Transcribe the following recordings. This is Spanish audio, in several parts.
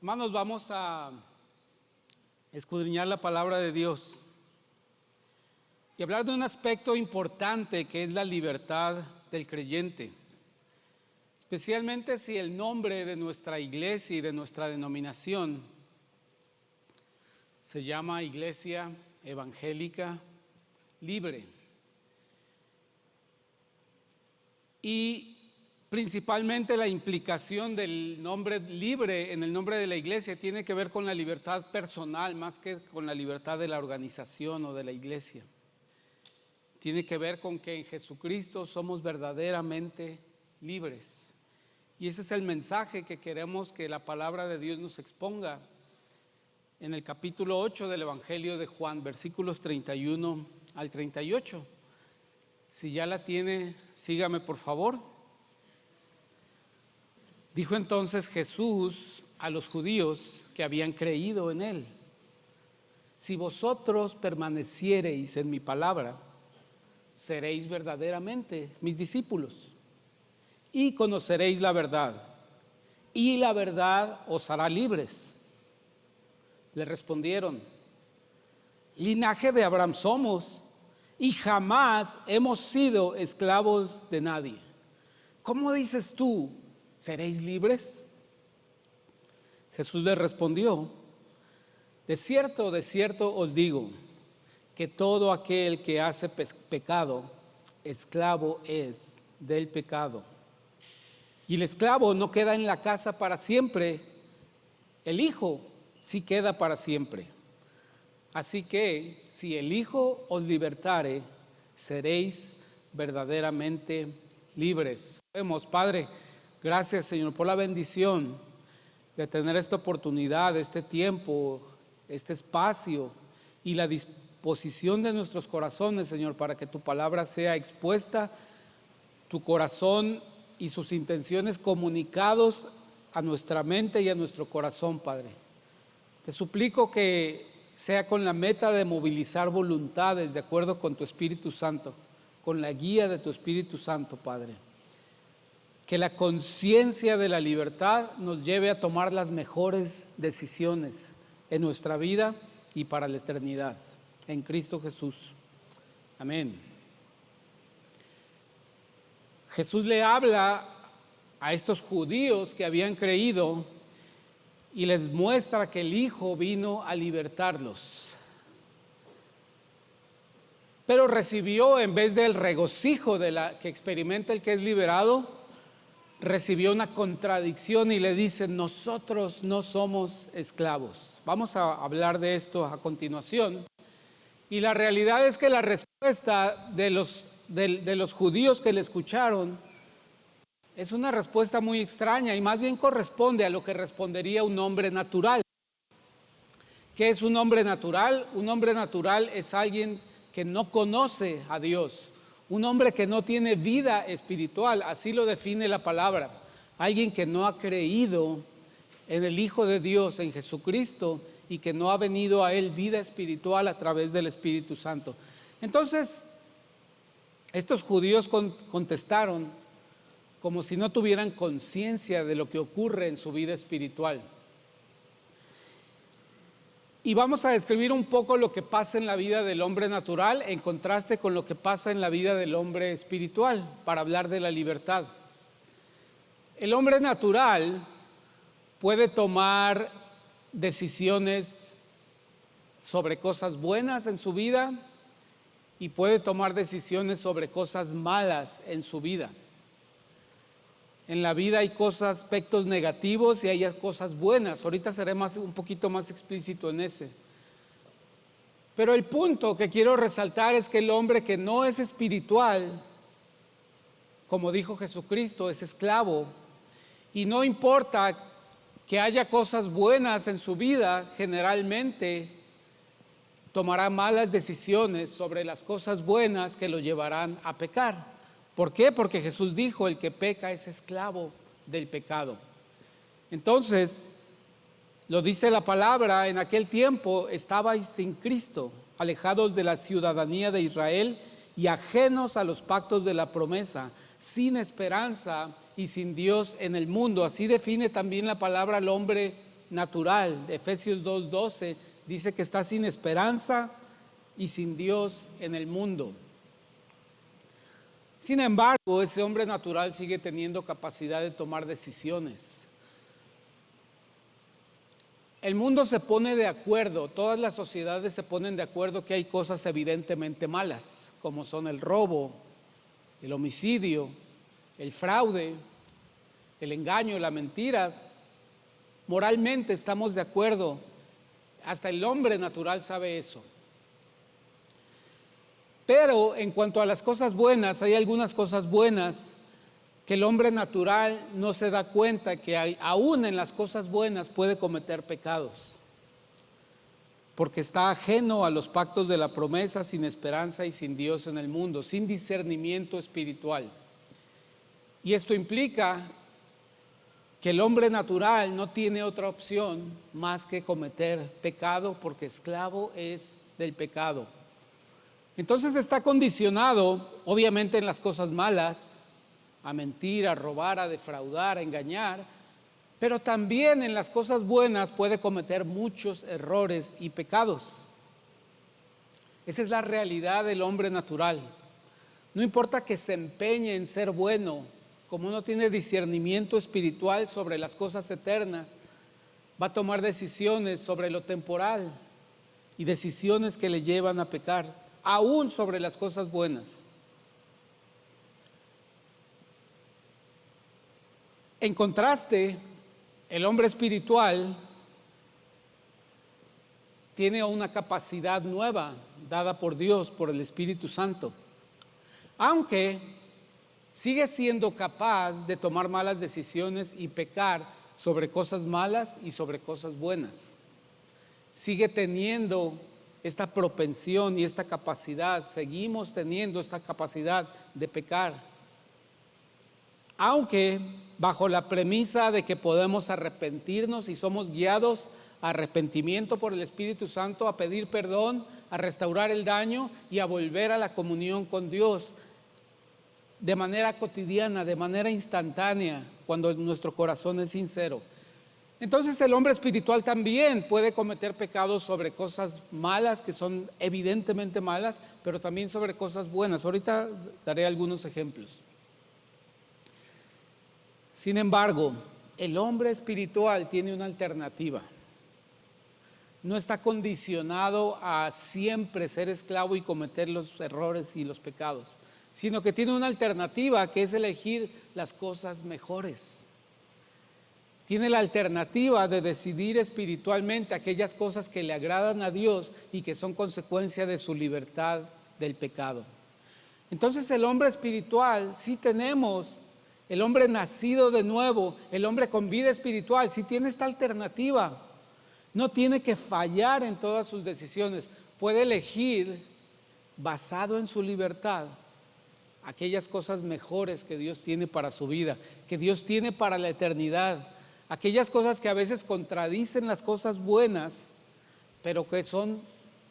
Hermanos, vamos a escudriñar la palabra de Dios y hablar de un aspecto importante que es la libertad del creyente, especialmente si el nombre de nuestra iglesia y de nuestra denominación se llama Iglesia Evangélica Libre. Y principalmente la implicación del nombre libre en el nombre de la iglesia tiene que ver con la libertad personal más que con la libertad de la organización o de la iglesia. Tiene que ver con que en Jesucristo somos verdaderamente libres. Y ese es el mensaje que queremos que la palabra de Dios nos exponga en el capítulo 8 del Evangelio de Juan, versículos 31 al 38. Si ya la tiene, sígame por favor. Dijo entonces Jesús a los judíos que habían creído en él: si vosotros permaneciereis en mi palabra, seréis verdaderamente mis discípulos y conoceréis la verdad, y la verdad os hará libres. Le respondieron: linaje de Abraham somos, y jamás hemos sido esclavos de nadie. ¿Cómo dices tú, seréis libres? Jesús les respondió: de cierto os digo, que todo aquel que hace pecado, esclavo es del pecado. Y el esclavo no queda en la casa para siempre, el Hijo sí queda para siempre. Así que si el Hijo os libertare, seréis verdaderamente libres. Vemos, Padre, gracias, Señor, por la bendición de tener esta oportunidad, este tiempo, este espacio y la disposición de nuestros corazones, Señor, para que tu palabra sea expuesta, tu corazón y sus intenciones comunicados a nuestra mente y a nuestro corazón, Padre. Te suplico que sea con la meta de movilizar voluntades de acuerdo con tu Espíritu Santo, con la guía de tu Espíritu Santo, Padre. Que la conciencia de la libertad nos lleve a tomar las mejores decisiones en nuestra vida y para la eternidad. En Cristo Jesús. Amén. Jesús le habla a estos judíos que habían creído y les muestra que el Hijo vino a libertarlos. Pero recibió, en vez del regocijo que experimenta el que es liberado, recibió una contradicción y le dice: nosotros no somos esclavos. Vamos a hablar de esto a continuación. Y la realidad es que la respuesta de los judíos que le escucharon es una respuesta muy extraña y más bien corresponde a lo que respondería un hombre natural. ¿Qué es un hombre natural? Un hombre natural es alguien que no conoce a Dios, un hombre que no tiene vida espiritual, así lo define la palabra. Alguien que no ha creído en el Hijo de Dios, en Jesucristo, y que no ha venido a él vida espiritual a través del Espíritu Santo. Entonces, estos judíos contestaron como si no tuvieran conciencia de lo que ocurre en su vida espiritual. Y vamos a describir un poco lo que pasa en la vida del hombre natural en contraste con lo que pasa en la vida del hombre espiritual, para hablar de la libertad. El hombre natural puede tomar decisiones sobre cosas buenas en su vida y puede tomar decisiones sobre cosas malas en su vida. En la vida hay aspectos negativos y hay cosas buenas. Ahorita seré un poquito más explícito en ese. Pero el punto que quiero resaltar es que el hombre que no es espiritual, como dijo Jesucristo, es esclavo. Y no importa que haya cosas buenas en su vida, generalmente tomará malas decisiones sobre las cosas buenas que lo llevarán a pecar. ¿Por qué? Porque Jesús dijo: el que peca es esclavo del pecado. Entonces, lo dice la palabra, en aquel tiempo estabais sin Cristo, alejados de la ciudadanía de Israel y ajenos a los pactos de la promesa, sin esperanza y sin Dios en el mundo. Así define también la palabra al hombre natural, de Efesios 2:12, dice que está sin esperanza y sin Dios en el mundo. Sin embargo, ese hombre natural sigue teniendo capacidad de tomar decisiones. El mundo se pone de acuerdo, todas las sociedades se ponen de acuerdo que hay cosas evidentemente malas, como son el robo, el homicidio, el fraude, el engaño, la mentira. Moralmente estamos de acuerdo, hasta el hombre natural sabe eso. Pero en cuanto a las cosas buenas, hay algunas cosas buenas que el hombre natural no se da cuenta que aún en las cosas buenas puede cometer pecados, porque está ajeno a los pactos de la promesa, sin esperanza y sin Dios en el mundo, sin discernimiento espiritual. Y esto implica que el hombre natural no tiene otra opción más que cometer pecado, porque esclavo es del pecado. Entonces está condicionado, obviamente, en las cosas malas, a mentir, a robar, a defraudar, a engañar, pero también en las cosas buenas puede cometer muchos errores y pecados. Esa es la realidad del hombre natural. No importa que se empeñe en ser bueno, como no tiene discernimiento espiritual sobre las cosas eternas, va a tomar decisiones sobre lo temporal y decisiones que le llevan a pecar, aún sobre las cosas buenas. En contraste, el hombre espiritual tiene una capacidad nueva dada por Dios, por el Espíritu Santo, aunque sigue siendo capaz de tomar malas decisiones y pecar sobre cosas malas y sobre cosas buenas. Sigue teniendo esta propensión y esta capacidad, seguimos teniendo esta capacidad de pecar, aunque bajo la premisa de que podemos arrepentirnos y somos guiados a arrepentimiento por el Espíritu Santo, a pedir perdón, a restaurar el daño y a volver a la comunión con Dios de manera cotidiana, de manera instantánea, cuando nuestro corazón es sincero. Entonces el hombre espiritual también puede cometer pecados sobre cosas malas, que son evidentemente malas, pero también sobre cosas buenas. Ahorita daré algunos ejemplos. Sin embargo, el hombre espiritual tiene una alternativa. No está condicionado a siempre ser esclavo y cometer los errores y los pecados, sino que tiene una alternativa, que es elegir las cosas mejores. Tiene la alternativa de decidir espiritualmente aquellas cosas que le agradan a Dios y que son consecuencia de su libertad del pecado. Entonces el hombre espiritual, sí tenemos, el hombre nacido de nuevo, el hombre con vida espiritual, sí tiene esta alternativa. No tiene que fallar en todas sus decisiones. Puede elegir, basado en su libertad, aquellas cosas mejores que Dios tiene para su vida, que Dios tiene para la eternidad. Aquellas cosas que a veces contradicen las cosas buenas, pero que son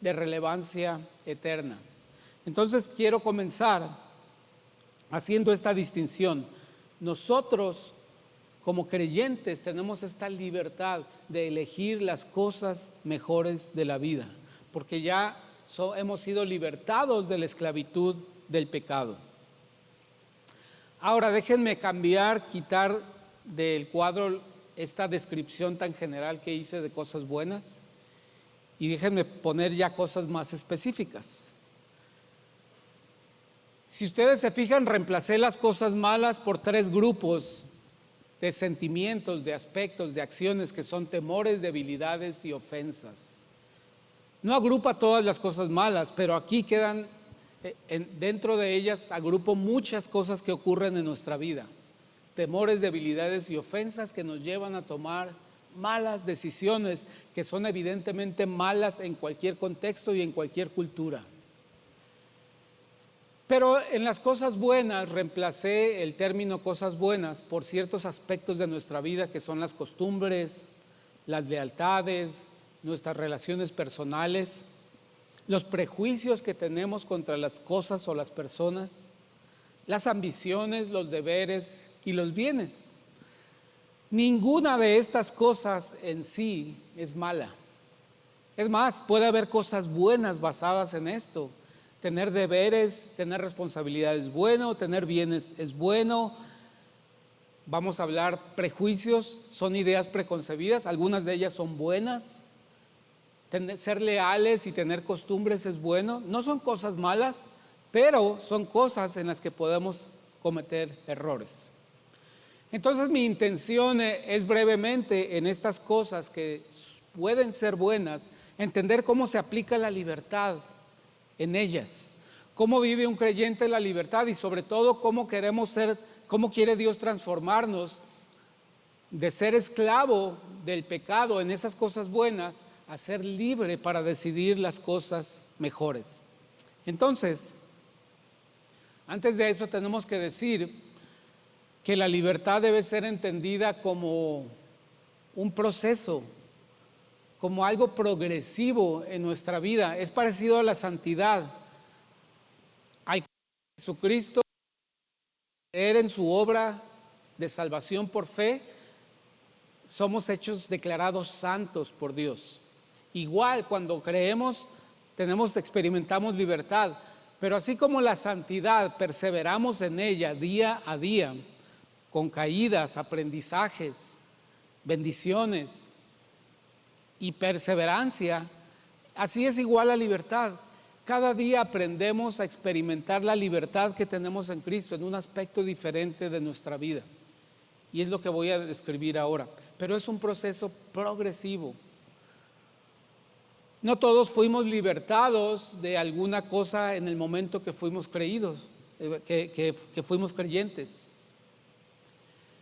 de relevancia eterna. Entonces quiero comenzar haciendo esta distinción. Nosotros, como creyentes, tenemos esta libertad de elegir las cosas mejores de la vida, porque ya hemos sido libertados de la esclavitud del pecado. Ahora déjenme quitar del cuadro esta descripción tan general que hice de cosas buenas y déjenme poner ya cosas más específicas. Si ustedes se fijan, reemplacé las cosas malas por 3 grupos de sentimientos, de aspectos, de acciones, que son temores, debilidades y ofensas. No agrupa todas las cosas malas, pero aquí quedan, dentro de ellas agrupo muchas cosas que ocurren en nuestra vida. Temores, debilidades y ofensas que nos llevan a tomar malas decisiones, que son evidentemente malas en cualquier contexto y en cualquier cultura. Pero en las cosas buenas reemplacé el término cosas buenas por ciertos aspectos de nuestra vida, que son las costumbres, las lealtades, nuestras relaciones personales, los prejuicios que tenemos contra las cosas o las personas, las ambiciones, los deberes y los bienes. Ninguna de estas cosas en sí es mala. Es más, puede haber cosas buenas basadas en esto. Tener deberes, tener responsabilidades es bueno, tener bienes es bueno. Vamos a hablar prejuicios, son ideas preconcebidas, algunas de ellas son buenas. Ser leales y tener costumbres es bueno. No son cosas malas, pero son cosas en las que podemos cometer errores. Entonces mi intención es brevemente en estas cosas que pueden ser buenas, entender cómo se aplica la libertad en ellas, cómo vive un creyente la libertad y sobre todo cómo queremos ser, cómo quiere Dios transformarnos de ser esclavo del pecado en esas cosas buenas a ser libre para decidir las cosas mejores. Entonces, antes de eso tenemos que decir que la libertad debe ser entendida como un proceso, como algo progresivo en nuestra vida. Es parecido a la santidad. Al Jesucristo, creer en su obra de salvación por fe, somos hechos declarados santos por Dios. Igual cuando creemos, experimentamos libertad, pero así como la santidad, perseveramos en ella día a día, con caídas, aprendizajes, bendiciones y perseverancia, así es igual la libertad. Cada día aprendemos a experimentar la libertad que tenemos en Cristo en un aspecto diferente de nuestra vida. Y es lo que voy a describir ahora. Pero es un proceso progresivo. No todos fuimos libertados de alguna cosa en el momento que fuimos creídos, que fuimos creyentes.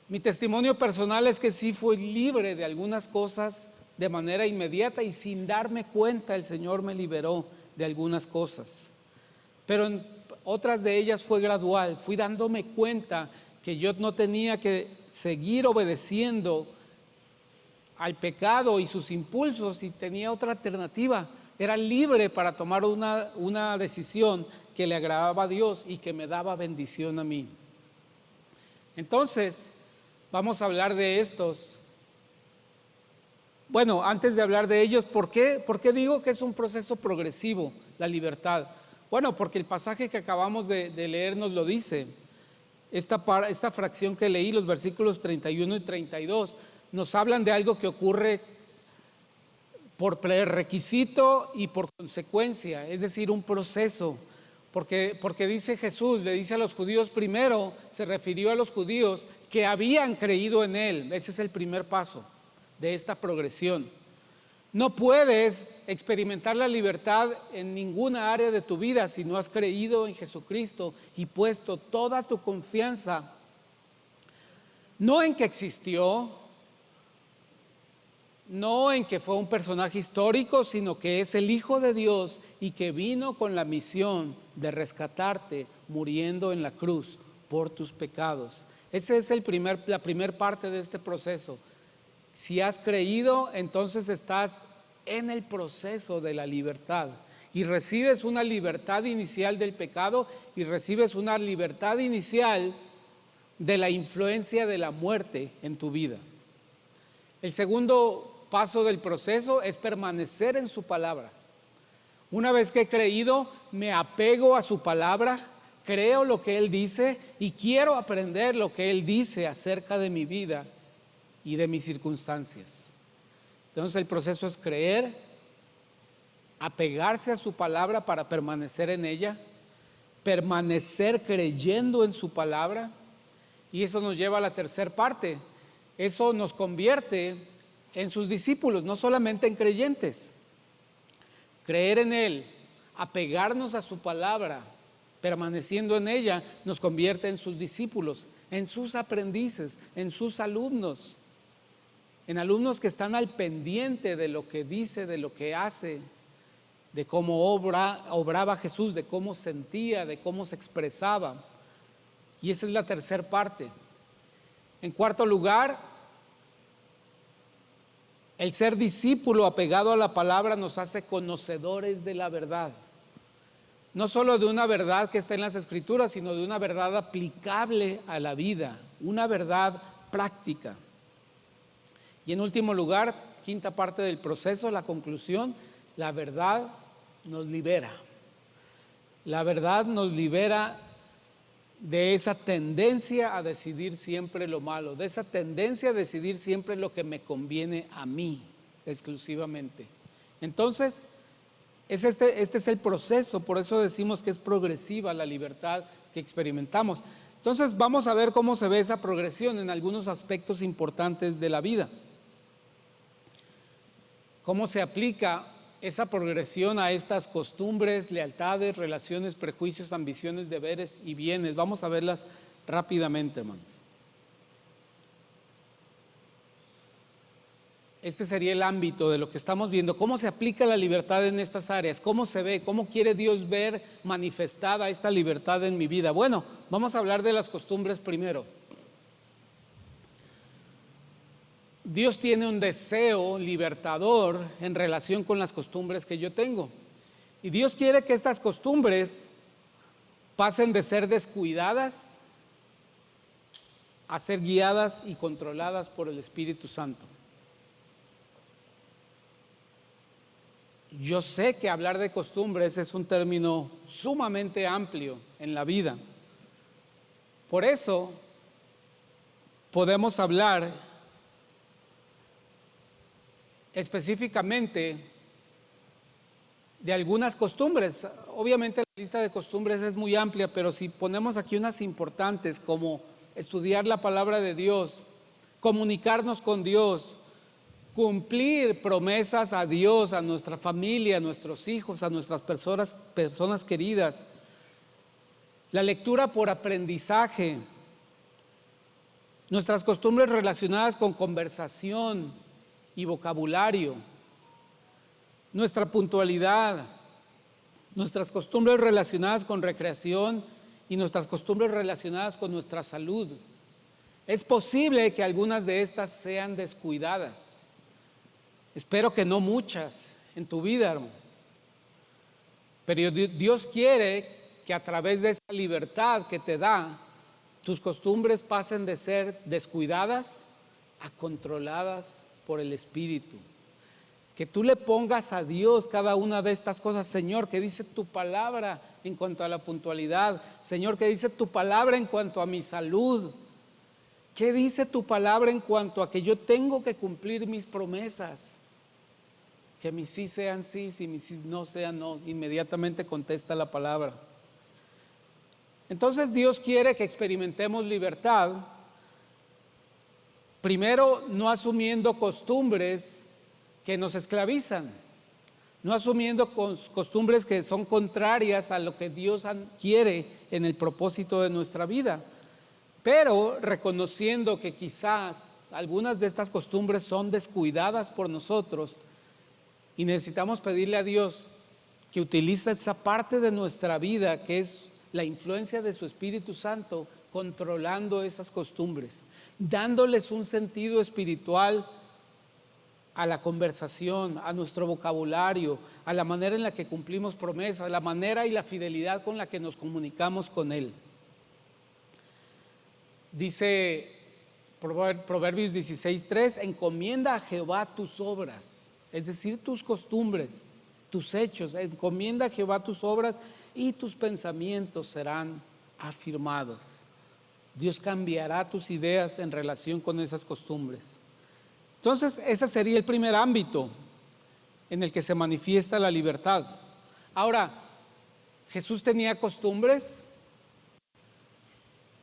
Mi testimonio personal es que sí fui libre de algunas cosas de manera inmediata y sin darme cuenta el Señor me liberó de algunas cosas. Pero en otras de ellas fue gradual, fui dándome cuenta que yo no tenía que seguir obedeciendo al pecado y sus impulsos y tenía otra alternativa. Era libre para tomar una decisión que le agradaba a Dios y que me daba bendición a mí. Entonces, vamos a hablar de estos. Bueno, antes de hablar de ellos, ¿por qué digo que es un proceso progresivo la libertad? Bueno, porque el pasaje que acabamos de leer nos lo dice. Esta fracción que leí, los versículos 31 y 32, nos hablan de algo que ocurre por prerequisito y por consecuencia, es decir, un proceso. Porque dice Jesús, le dice a los judíos primero, se refirió a los judíos que habían creído en Él. Ese es el primer paso de esta progresión. No puedes experimentar la libertad en ninguna área de tu vida si no has creído en Jesucristo y puesto toda tu confianza, no en que existió, no en que fue un personaje histórico, sino que es el Hijo de Dios y que vino con la misión de rescatarte muriendo en la cruz por tus pecados. Esa es la primera parte de este proceso. Si has creído, entonces estás en el proceso de la libertad y recibes una libertad inicial del pecado y recibes una libertad inicial de la influencia de la muerte en tu vida. El segundo paso del proceso es permanecer en su palabra. Una vez que he creído, me apego a su palabra, creo lo que Él dice y quiero aprender lo que Él dice acerca de mi vida y de mis circunstancias. Entonces el proceso es creer, apegarse a su palabra para permanecer en ella, permanecer creyendo en su palabra, y eso nos lleva a la tercera parte. Eso nos convierte en sus discípulos, no solamente en creyentes. Creer en Él, apegarnos a su palabra, permaneciendo en ella, nos convierte en sus discípulos, en sus aprendices, en sus alumnos, en alumnos que están al pendiente de lo que dice, de lo que hace, de cómo obraba Jesús, de cómo sentía, de cómo se expresaba. Y esa es la tercera parte. En cuarto lugar, el ser discípulo apegado a la palabra nos hace conocedores de la verdad. No solo de una verdad que está en las Escrituras, sino de una verdad aplicable a la vida, una verdad práctica. Y en último lugar, quinta parte del proceso, la conclusión, la verdad nos libera. La verdad nos libera de esa tendencia a decidir siempre lo malo, de esa tendencia a decidir siempre lo que me conviene a mí exclusivamente. Entonces, este es el proceso, por eso decimos que es progresiva la libertad que experimentamos. Entonces, vamos a ver cómo se ve esa progresión en algunos aspectos importantes de la vida. Cómo se aplica esa progresión a estas costumbres, lealtades, relaciones, prejuicios, ambiciones, deberes y bienes. Vamos a verlas rápidamente, hermanos. Este sería el ámbito de lo que estamos viendo. ¿Cómo se aplica la libertad en estas áreas? ¿Cómo se ve? ¿Cómo quiere Dios ver manifestada esta libertad en mi vida? Bueno, vamos a hablar de las costumbres primero. Dios tiene un deseo libertador en relación con las costumbres que yo tengo. Y Dios quiere que estas costumbres pasen de ser descuidadas a ser guiadas y controladas por el Espíritu Santo. Yo sé que hablar de costumbres es un término sumamente amplio en la vida. Por eso podemos hablar específicamente de algunas costumbres. Obviamente la lista de costumbres es muy amplia, pero si ponemos aquí unas importantes como estudiar la palabra de Dios, comunicarnos con Dios, cumplir promesas a Dios, a nuestra familia, a nuestros hijos, a nuestras personas queridas, la lectura por aprendizaje, nuestras costumbres relacionadas con conversación y vocabulario, nuestra puntualidad, nuestras costumbres relacionadas con recreación y nuestras costumbres relacionadas con nuestra salud. Es posible que algunas de estas sean descuidadas. Espero que no muchas en tu vida, hermano. Pero Dios quiere que a través de esta libertad que te da, tus costumbres pasen de ser descuidadas a controladas por el Espíritu. Que tú le pongas a Dios cada una de estas cosas. Señor, ¿qué dice tu palabra en cuanto a la puntualidad? Señor, ¿qué dice tu palabra en cuanto a mi salud? ¿Qué dice tu palabra en cuanto a que yo tengo que cumplir mis promesas? Que mis sí sean sí, si mis sí no sean no. Inmediatamente contesta la palabra. Entonces Dios quiere que experimentemos libertad. Primero, no asumiendo costumbres que nos esclavizan, no asumiendo costumbres que son contrarias a lo que Dios quiere en el propósito de nuestra vida, pero reconociendo que quizás algunas de estas costumbres son descuidadas por nosotros y necesitamos pedirle a Dios que utilice esa parte de nuestra vida que es la influencia de su Espíritu Santo controlando esas costumbres, dándoles un sentido espiritual a la conversación, a nuestro vocabulario, a la manera en la que cumplimos promesas, a la manera y la fidelidad con la que nos comunicamos con Él. Dice Proverbios 16:3, encomienda a Jehová tus obras, es decir, tus costumbres, tus hechos, encomienda a Jehová tus obras y tus pensamientos serán afirmados. Dios cambiará tus ideas en relación con esas costumbres. Entonces, ese sería el primer ámbito en el que se manifiesta la libertad. Ahora, ¿Jesús tenía costumbres?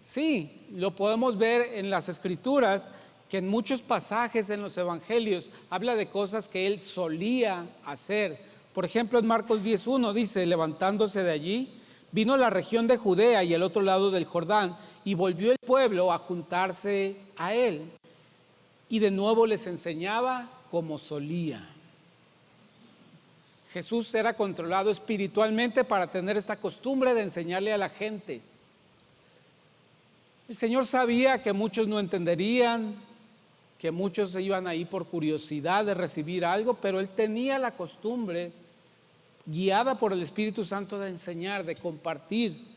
Sí, lo podemos ver en las Escrituras, que en muchos pasajes en los Evangelios habla de cosas que Él solía hacer. Por ejemplo, en Marcos 10:1 dice, levantándose de allí, vino a la región de Judea y al otro lado del Jordán, y volvió el pueblo a juntarse a Él. Y de nuevo les enseñaba como solía. Jesús era controlado espiritualmente para tener esta costumbre de enseñarle a la gente. El Señor sabía que muchos no entenderían, que muchos se iban ahí por curiosidad de recibir algo, pero Él tenía la costumbre, guiada por el Espíritu Santo, de enseñar, de compartir,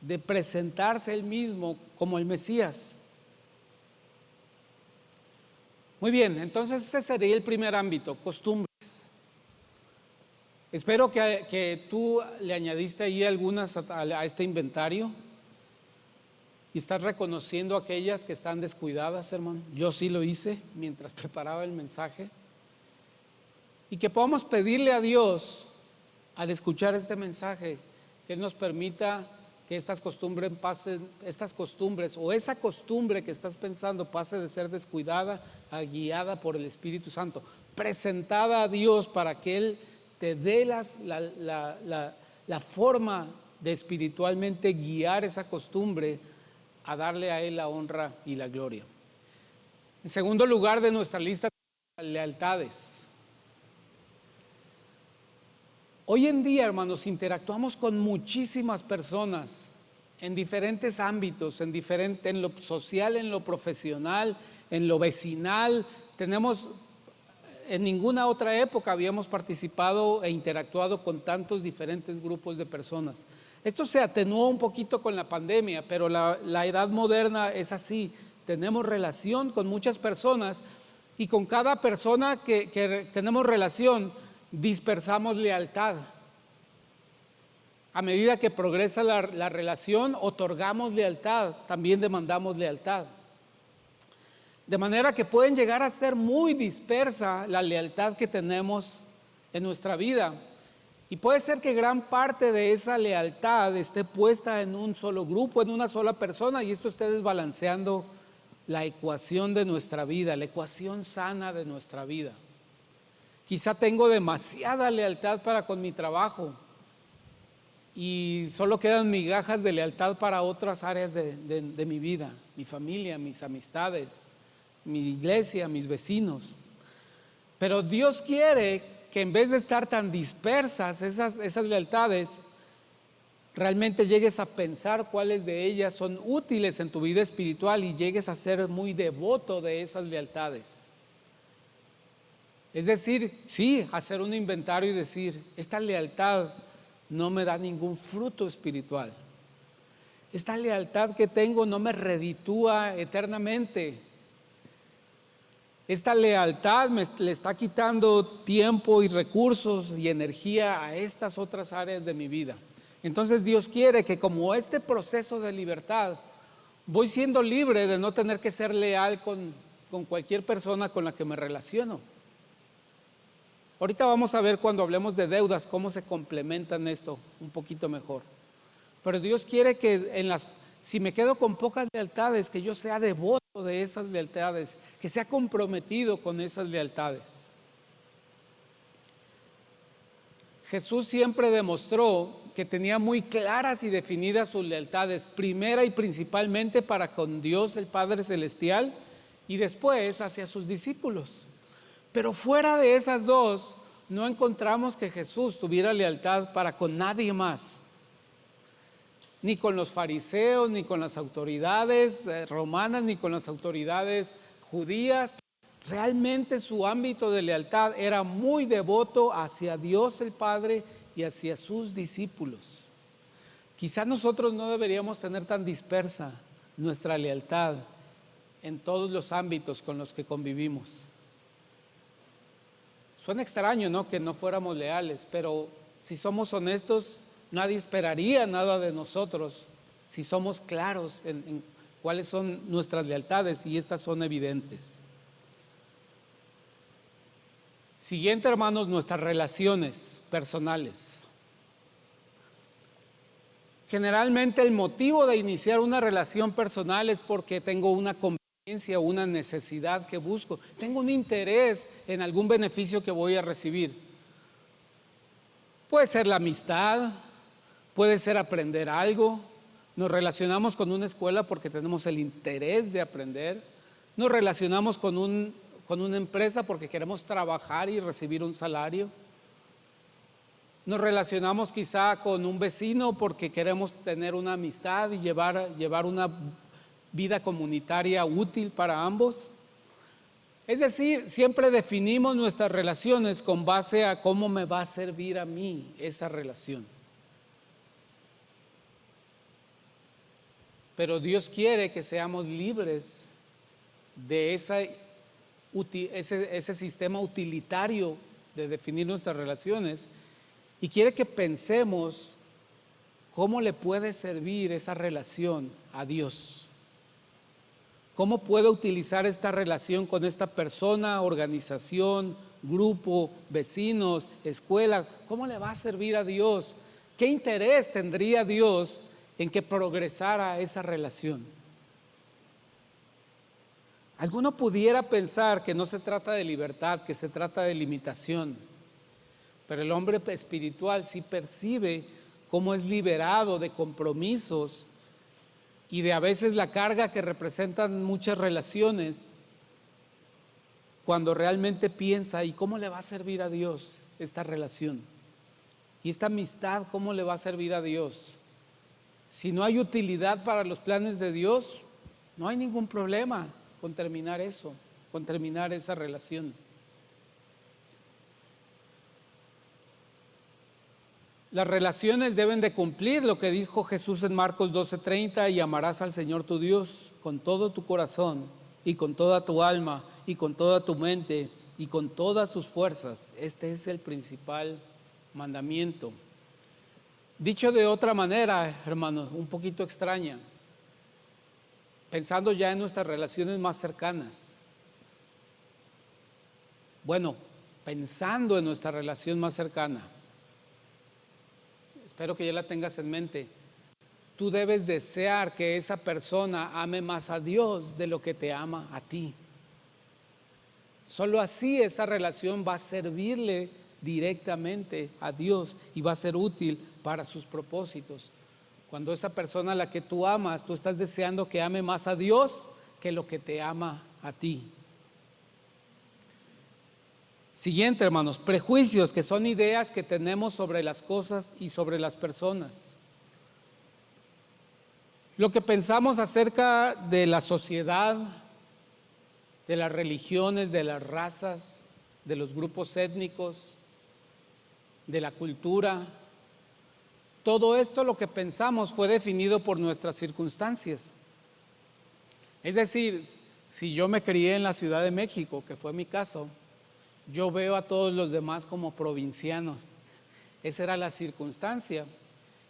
de presentarse Él mismo como el Mesías. Muy bien, entonces ese sería el primer ámbito, costumbres. Espero que tú le añadiste ahí algunas a este inventario y estás reconociendo aquellas que están descuidadas, hermano. Yo sí lo hice mientras preparaba el mensaje. Y que podamos pedirle a Dios, al escuchar este mensaje, que Él nos permita que estas costumbres o esa costumbre que estás pensando pase de ser descuidada a guiada por el Espíritu Santo, presentada a Dios para que Él te dé la forma de espiritualmente guiar esa costumbre a darle a Él la honra y la gloria. En segundo lugar de nuestra lista, lealtades. Hoy en día, hermanos, interactuamos con muchísimas personas en diferentes ámbitos, en lo social, en lo profesional, en lo vecinal. En ninguna otra época habíamos participado e interactuado con tantos diferentes grupos de personas. Esto se atenuó un poquito con la pandemia, pero la edad moderna es así. Tenemos relación con muchas personas y con cada persona que tenemos relación, dispersamos lealtad. A medida que progresa la relación, otorgamos lealtad, también demandamos lealtad. De manera que pueden llegar a ser muy dispersa la lealtad que tenemos en nuestra vida. Y puede ser que gran parte de esa lealtad esté puesta en un solo grupo, en una sola persona, y esto esté desbalanceando la ecuación de nuestra vida, la ecuación sana de nuestra vida. Quizá tengo demasiada lealtad para con mi trabajo y solo quedan migajas de lealtad para otras áreas de mi vida, mi familia, mis amistades, mi iglesia, mis vecinos. Pero Dios quiere que en vez de estar tan dispersas esas lealtades, realmente llegues a pensar cuáles de ellas son útiles en tu vida espiritual y llegues a ser muy devoto de esas lealtades. Es decir, sí, hacer un inventario y decir, esta lealtad no me da ningún fruto espiritual. Esta lealtad que tengo no me reditúa eternamente. Esta lealtad le está quitando tiempo y recursos y energía a estas otras áreas de mi vida. Entonces Dios quiere que como este proceso de libertad, voy siendo libre de no tener que ser leal con cualquier persona con la que me relaciono. Ahorita vamos a ver cuando hablemos de deudas cómo se complementan esto un poquito mejor. Pero Dios quiere que si me quedo con pocas lealtades, que yo sea devoto de esas lealtades, que sea comprometido con esas lealtades. Jesús siempre demostró que tenía muy claras y definidas sus lealtades, primera y principalmente para con Dios el Padre Celestial y después hacia sus discípulos. Pero fuera de esas dos, no encontramos que Jesús tuviera lealtad para con nadie más. Ni con los fariseos, ni con las autoridades romanas, ni con las autoridades judías. Realmente su ámbito de lealtad era muy devoto hacia Dios el Padre y hacia sus discípulos. Quizá nosotros no deberíamos tener tan dispersa nuestra lealtad en todos los ámbitos con los que convivimos. Suena extraño, ¿no?, que no fuéramos leales, pero si somos honestos, nadie esperaría nada de nosotros si somos claros en cuáles son nuestras lealtades, y estas son evidentes. Siguiente, hermanos, nuestras relaciones personales. Generalmente el motivo de iniciar una relación personal es porque tengo una conveniencia, una necesidad que busco, tengo un interés en algún beneficio que voy a recibir. Puede ser la amistad, puede ser aprender algo. Nos relacionamos con una escuela porque tenemos el interés de aprender. Nos relacionamos con una empresa porque queremos trabajar y recibir un salario. Nos relacionamos quizá con un vecino porque queremos tener una amistad y llevar una vida comunitaria útil para ambos. Es decir, siempre definimos nuestras relaciones con base a cómo me va a servir a mí esa relación. Pero Dios quiere que seamos libres de ese sistema utilitario de definir nuestras relaciones y quiere que pensemos cómo le puede servir esa relación a Dios. ¿Cómo puedo utilizar esta relación con esta persona, organización, grupo, vecinos, escuela? ¿Cómo le va a servir a Dios? ¿Qué interés tendría Dios en que progresara esa relación? Alguno pudiera pensar que no se trata de libertad, que se trata de limitación, pero el hombre espiritual sí percibe cómo es liberado de compromisos y de a veces la carga que representan muchas relaciones, cuando realmente piensa, ¿y cómo le va a servir a Dios esta relación? Y esta amistad, ¿cómo le va a servir a Dios? Si no hay utilidad para los planes de Dios, no hay ningún problema con terminar eso, con terminar esa relación. Las relaciones deben de cumplir lo que dijo Jesús en Marcos 12:30, y amarás al Señor tu Dios con todo tu corazón y con toda tu alma y con toda tu mente y con todas tus fuerzas. Este es el principal mandamiento. Dicho de otra manera, hermanos, un poquito extraña, pensando ya en nuestras relaciones más cercanas. Bueno, pensando en nuestra relación más cercana, espero que ya la tengas en mente. Tú debes desear que esa persona ame más a Dios de lo que te ama a ti. Solo así esa relación va a servirle directamente a Dios y va a ser útil para sus propósitos. Cuando esa persona a la que tú amas, tú estás deseando que ame más a Dios que lo que te ama a ti. Siguiente, hermanos, prejuicios, que son ideas que tenemos sobre las cosas y sobre las personas. Lo que pensamos acerca de la sociedad, de las religiones, de las razas, de los grupos étnicos, de la cultura, todo esto lo que pensamos fue definido por nuestras circunstancias. Es decir, si yo me crié en la Ciudad de México, que fue mi caso, yo veo a todos los demás como provincianos. Esa era la circunstancia.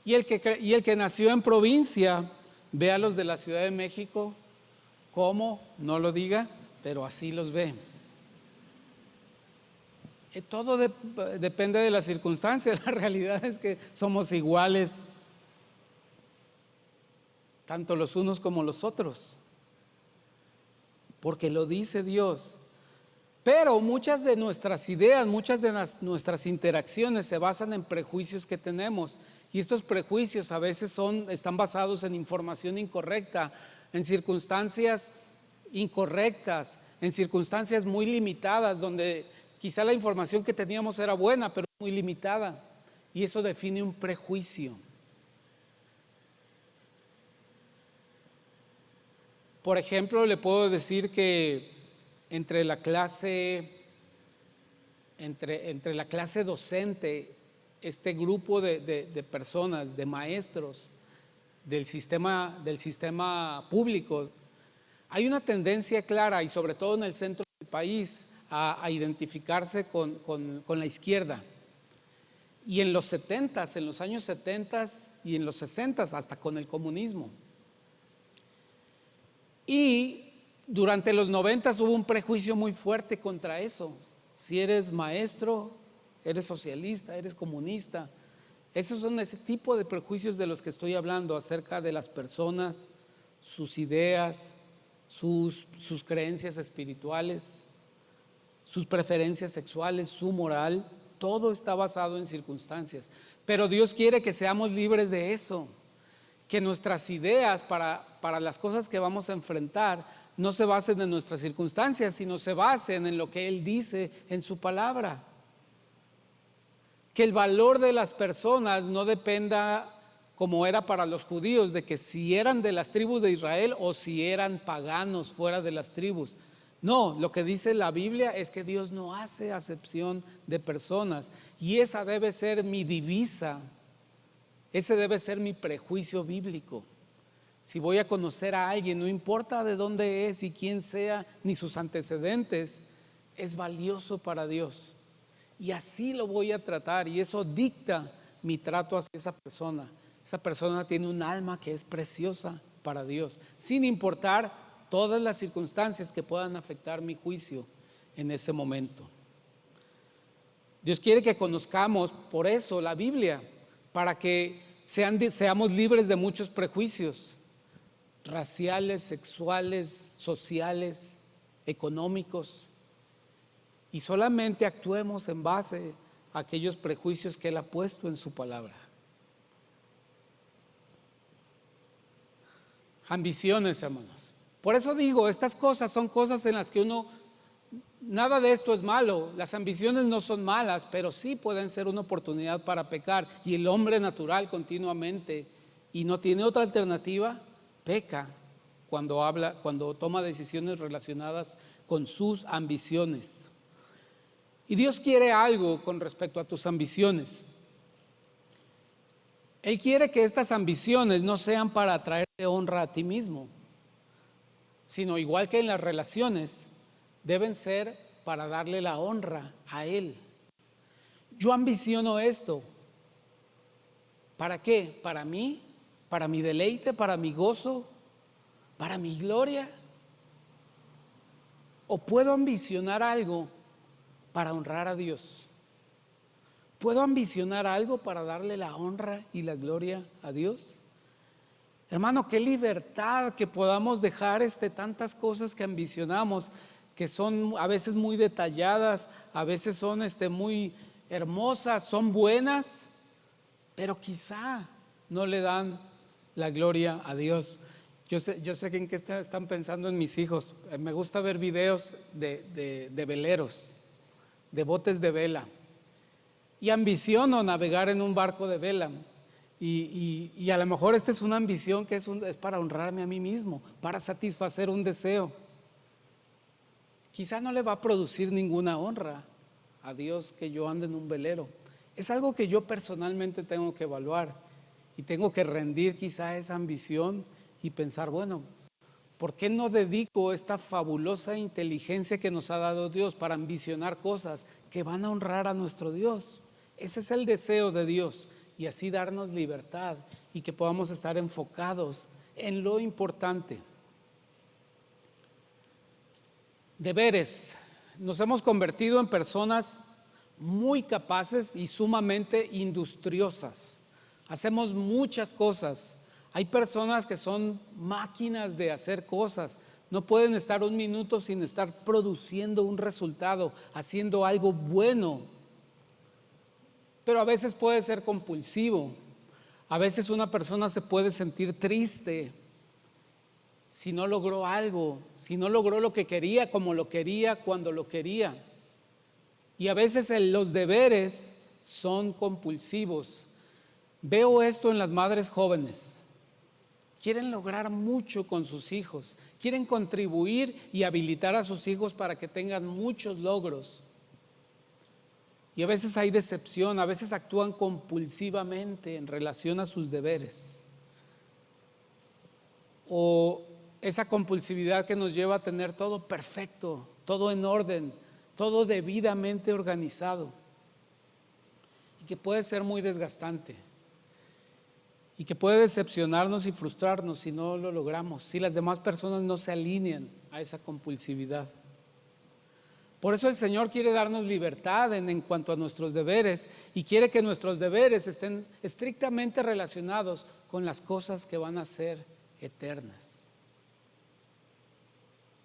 Y el que nació en provincia ve a los de la Ciudad de México como, no lo diga, pero así los ve. Todo depende de las circunstancias. La realidad es que somos iguales, tanto los unos como los otros, porque lo dice Dios. Pero muchas de nuestras ideas, muchas de nuestras interacciones se basan en prejuicios que tenemos, y estos prejuicios a veces están basados en información incorrecta, en circunstancias incorrectas, en circunstancias muy limitadas, donde quizá la información que teníamos era buena, pero muy limitada, y eso define un prejuicio. Por ejemplo, le puedo decir que entre la clase docente, este grupo de personas, de maestros del sistema público, hay una tendencia clara, y sobre todo en el centro del país, a identificarse con la izquierda. Y en los años 70 y en los 60, hasta con el comunismo. Y durante los 90 hubo un prejuicio muy fuerte contra eso. Si eres maestro, eres socialista, eres comunista. Esos son ese tipo de prejuicios de los que estoy hablando, acerca de las personas, sus ideas, sus creencias espirituales, sus preferencias sexuales, su moral. Todo está basado en circunstancias. Pero Dios quiere que seamos libres de eso, que nuestras ideas para las cosas que vamos a enfrentar no se basen en nuestras circunstancias, sino se basen en lo que Él dice en su palabra. Que el valor de las personas no dependa, como era para los judíos, de que si eran de las tribus de Israel o si eran paganos fuera de las tribus. No, lo que dice la Biblia es que Dios no hace acepción de personas, y esa debe ser mi divisa, ese debe ser mi prejuicio bíblico. Si voy a conocer a alguien, no importa de dónde es y quién sea, ni sus antecedentes, es valioso para Dios. Y así lo voy a tratar, y eso dicta mi trato hacia esa persona. Esa persona tiene un alma que es preciosa para Dios, sin importar todas las circunstancias que puedan afectar mi juicio en ese momento. Dios quiere que conozcamos por eso la Biblia, para que seamos libres de muchos prejuicios raciales, sexuales, sociales, económicos, y solamente actuemos en base a aquellos prejuicios que Él ha puesto en su palabra. Ambiciones, hermanos. Por eso digo, estas cosas son cosas en las que nada de esto es malo. Las ambiciones no son malas, pero sí pueden ser una oportunidad para pecar. Y el hombre natural continuamente, y no tiene otra alternativa, peca cuando toma decisiones relacionadas con sus ambiciones. Y Dios quiere algo con respecto a tus ambiciones. Él quiere que estas ambiciones no sean para traerte honra a ti mismo, sino igual que en las relaciones, deben ser para darle la honra a Él. Yo ambiciono esto. ¿Para qué? ¿Para mí? ¿Para mi deleite? ¿Para mi gozo? ¿Para mi gloria? ¿O puedo ambicionar algo para honrar a Dios? ¿Puedo ambicionar algo para darle la honra y la gloria a Dios? Hermano, qué libertad que podamos dejar tantas cosas que ambicionamos, que son a veces muy detalladas, a veces son muy hermosas, son buenas, pero quizá no le dan la gloria a Dios. Yo sé que en qué están pensando en mis hijos. Me gusta ver videos de veleros, de botes de vela, y ambiciono navegar en un barco de vela. Y a lo mejor esta es una ambición que es para honrarme a mí mismo, para satisfacer un deseo. Quizá no le va a producir ninguna honra a Dios que yo ande en un velero. Es algo que yo personalmente tengo que evaluar y tengo que rendir quizá esa ambición y pensar, bueno, ¿por qué no dedico esta fabulosa inteligencia que nos ha dado Dios para ambicionar cosas que van a honrar a nuestro Dios? Ese es el deseo de Dios, y así darnos libertad y que podamos estar enfocados en lo importante. Deberes. Nos hemos convertido en personas muy capaces y sumamente industriosas. Hacemos muchas cosas. Hay personas que son máquinas de hacer cosas. No pueden estar un minuto sin estar produciendo un resultado, haciendo algo bueno. Pero a veces puede ser compulsivo. A veces una persona se puede sentir triste si no logró algo, si no logró lo que quería, como lo quería, cuando lo quería. Y a veces los deberes son compulsivos. Veo esto en las madres jóvenes. Quieren lograr mucho con sus hijos, quieren contribuir y habilitar a sus hijos para que tengan muchos logros. Y a veces hay decepción, a veces actúan compulsivamente en relación a sus deberes. O esa compulsividad que nos lleva a tener todo perfecto, todo en orden, todo debidamente organizado, y que puede ser muy desgastante, y que puede decepcionarnos y frustrarnos si no lo logramos, si las demás personas no se alinean a esa compulsividad. Por eso el Señor quiere darnos libertad en cuanto a nuestros deberes, y quiere que nuestros deberes estén estrictamente relacionados con las cosas que van a ser eternas.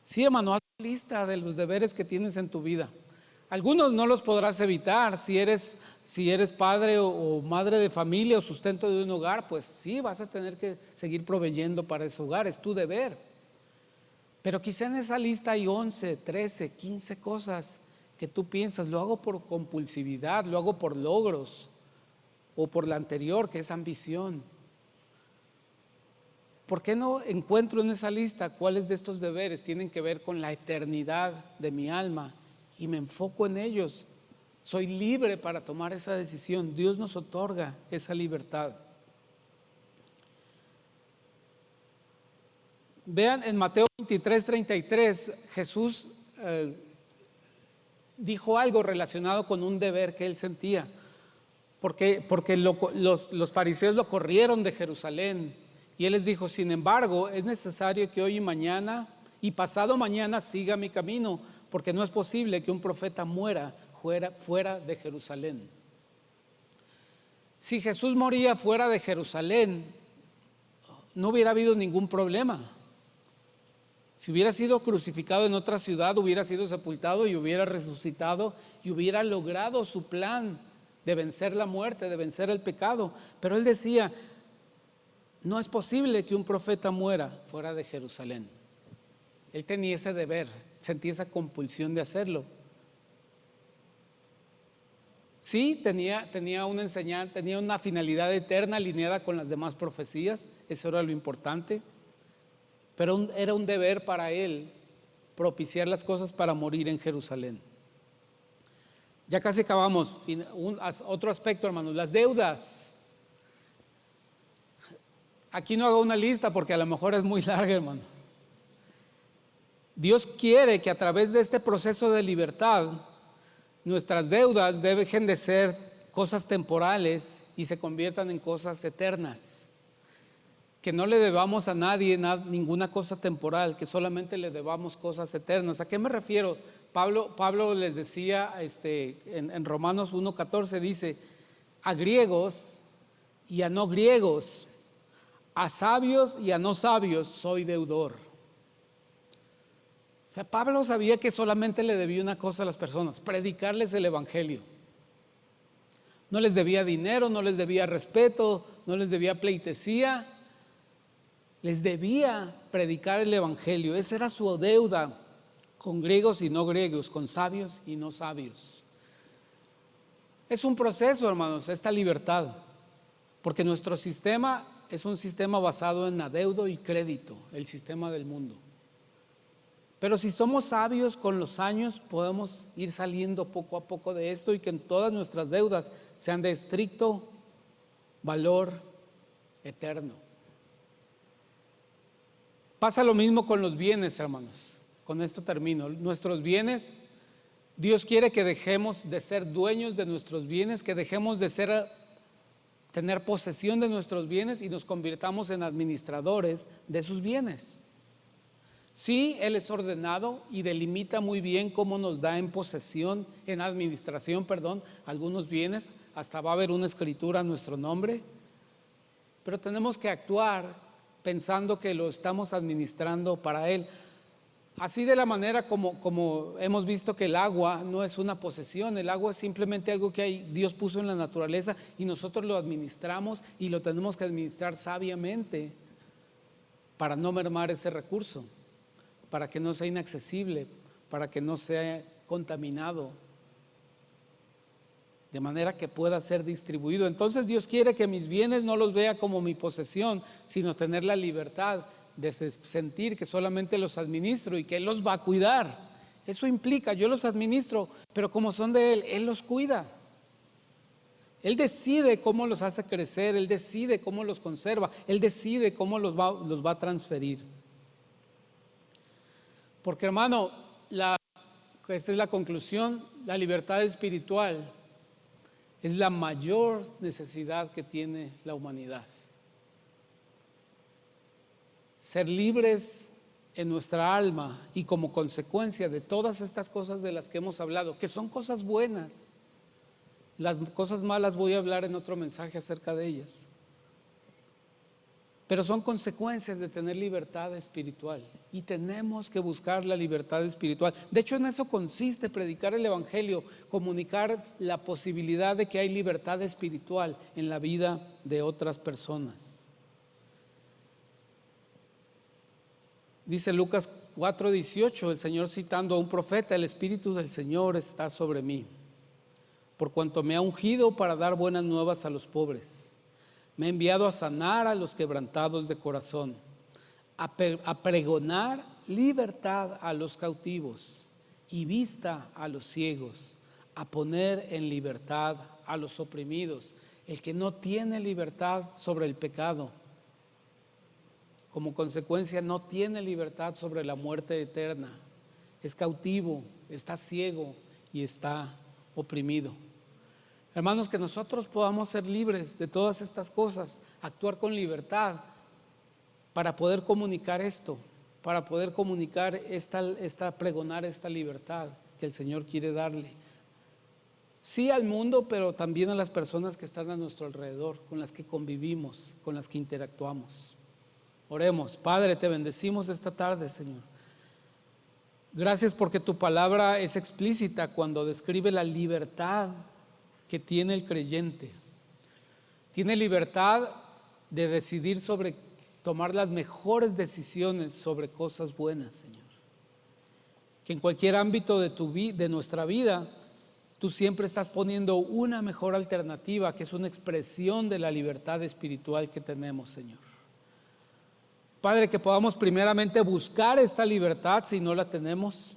Sí, hermano, haz una lista de los deberes que tienes en tu vida. Algunos no los podrás evitar. Si eres padre o madre de familia o sustento de un hogar, pues sí, vas a tener que seguir proveyendo para ese hogar, es tu deber. Pero quizá en esa lista hay 11, 13, 15 cosas que tú piensas, lo hago por compulsividad, lo hago por logros, o por la anterior, que es ambición. ¿Por qué no encuentro en esa lista cuáles de estos deberes tienen que ver con la eternidad de mi alma y me enfoco en ellos? Soy libre para tomar esa decisión. Dios nos otorga esa libertad. Vean en Mateo 23:33, Jesús dijo algo relacionado con un deber que él sentía, porque los fariseos lo corrieron de Jerusalén y él les dijo: sin embargo, es necesario que hoy y mañana y pasado mañana siga mi camino, porque no es posible que un profeta muera fuera de Jerusalén. Si Jesús moría fuera de Jerusalén, no hubiera habido ningún problema. Si hubiera sido crucificado en otra ciudad, hubiera sido sepultado y hubiera resucitado y hubiera logrado su plan de vencer la muerte, de vencer el pecado. Pero él decía: no es posible que un profeta muera fuera de Jerusalén. Él tenía ese deber, sentía esa compulsión de hacerlo. Sí, tenía una enseñanza, tenía una finalidad eterna alineada con las demás profecías, eso era lo importante. Pero era un deber para él propiciar las cosas para morir en Jerusalén. Ya casi acabamos. Otro aspecto, hermanos, las deudas. Aquí no hago una lista porque a lo mejor es muy larga, hermano. Dios quiere que a través de este proceso de libertad, nuestras deudas dejen de ser cosas temporales y se conviertan en cosas eternas. Que no le debamos a nadie ninguna cosa temporal, que solamente le debamos cosas eternas. ¿A qué me refiero? Pablo les decía en Romanos 1:14, dice: a griegos y a no griegos, a sabios y a no sabios soy deudor. O sea, Pablo sabía que solamente le debía una cosa a las personas: predicarles el evangelio. No les debía dinero, no les debía respeto, no les debía pleitesía. Les debía predicar el evangelio. Esa era su deuda con griegos y no griegos, con sabios y no sabios. Es un proceso, hermanos, esta libertad, porque nuestro sistema es un sistema basado en adeudo y crédito, el sistema del mundo. Pero si somos sabios, con los años podemos ir saliendo poco a poco de esto y que todas nuestras deudas sean de estricto valor eterno. Pasa lo mismo con los bienes, hermanos. Con esto termino. Nuestros bienes, Dios quiere que dejemos de ser dueños de nuestros bienes, que dejemos de tener posesión de nuestros bienes y nos convirtamos en administradores de sus bienes. Sí, Él es ordenado y delimita muy bien cómo nos da en posesión, en administración, algunos bienes. Hasta va a haber una escritura a nuestro nombre. Pero tenemos que actuar pensando que lo estamos administrando para Él. Así de la manera como hemos visto que el agua no es una posesión, el agua es simplemente algo que Dios puso en la naturaleza y nosotros lo administramos y lo tenemos que administrar sabiamente para no mermar ese recurso, para que no sea inaccesible, para que no sea contaminado, de manera que pueda ser distribuido. Entonces Dios quiere que mis bienes no los vea como mi posesión, sino tener la libertad de sentir que solamente los administro y que Él los va a cuidar. Eso implica, yo los administro, pero como son de Él, Él los cuida. Él decide cómo los hace crecer, Él decide cómo los conserva, Él decide cómo los va a transferir. Porque, hermano, esta es la conclusión: la libertad espiritual es la mayor necesidad que tiene la humanidad. Ser libres en nuestra alma y como consecuencia de todas estas cosas de las que hemos hablado, que son cosas buenas. Las cosas malas voy a hablar en otro mensaje acerca de ellas. Pero son consecuencias de tener libertad espiritual y tenemos que buscar la libertad espiritual. De hecho, en eso consiste predicar el evangelio, comunicar la posibilidad de que hay libertad espiritual en la vida de otras personas. Dice Lucas 4:18, el Señor citando a un profeta: el Espíritu del Señor está sobre mí, por cuanto me ha ungido para dar buenas nuevas a los pobres. Me ha enviado a sanar a los quebrantados de corazón, a pregonar libertad a los cautivos y vista a los ciegos, a poner en libertad a los oprimidos. El que no tiene libertad sobre el pecado, como consecuencia no tiene libertad sobre la muerte eterna, es cautivo, está ciego y está oprimido. Hermanos, que nosotros podamos ser libres de todas estas cosas, actuar con libertad para poder comunicar esto, para poder comunicar pregonar esta libertad que el Señor quiere darle. Sí al mundo, pero también a las personas que están a nuestro alrededor, con las que convivimos, con las que interactuamos. Oremos. Padre, te bendecimos esta tarde, Señor. Gracias porque tu palabra es explícita cuando describe la libertad que tiene el creyente. Tiene libertad de decidir tomar las mejores decisiones sobre cosas buenas, Señor. Que en cualquier ámbito de nuestra vida, tú siempre estás poniendo una mejor alternativa, que es una expresión de la libertad espiritual que tenemos, Señor. Padre, que podamos primeramente buscar esta libertad si no la tenemos,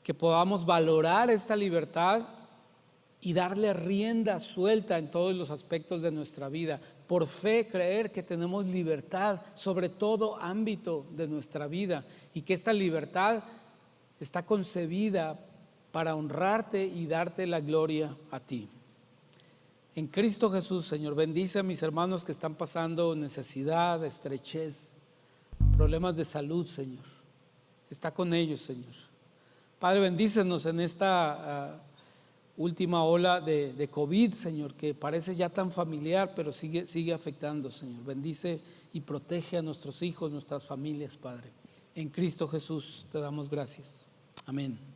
que podamos valorar esta libertad y darle rienda suelta en todos los aspectos de nuestra vida. Por fe creer que tenemos libertad sobre todo ámbito de nuestra vida y que esta libertad está concebida para honrarte y darte la gloria a ti. En Cristo Jesús, Señor, bendice a mis hermanos que están pasando necesidad, estrechez, problemas de salud, Señor. Está con ellos, Señor. Padre, bendícenos en esta última ola de COVID, Señor, que parece ya tan familiar, pero sigue afectando, Señor. Bendice y protege a nuestros hijos, nuestras familias, Padre. En Cristo Jesús te damos gracias. Amén.